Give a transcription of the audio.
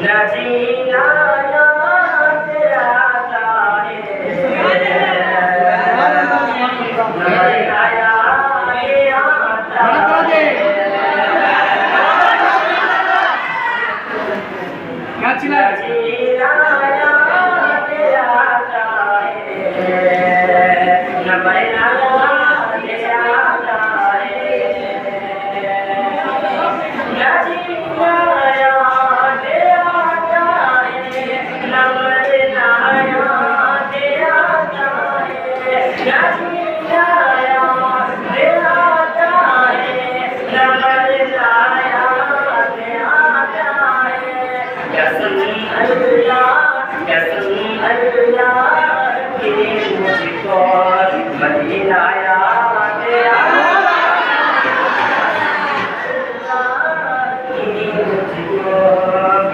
नजीना याद आता है नजीना याद आता है नजीना अल्लाह के मुझको मदीना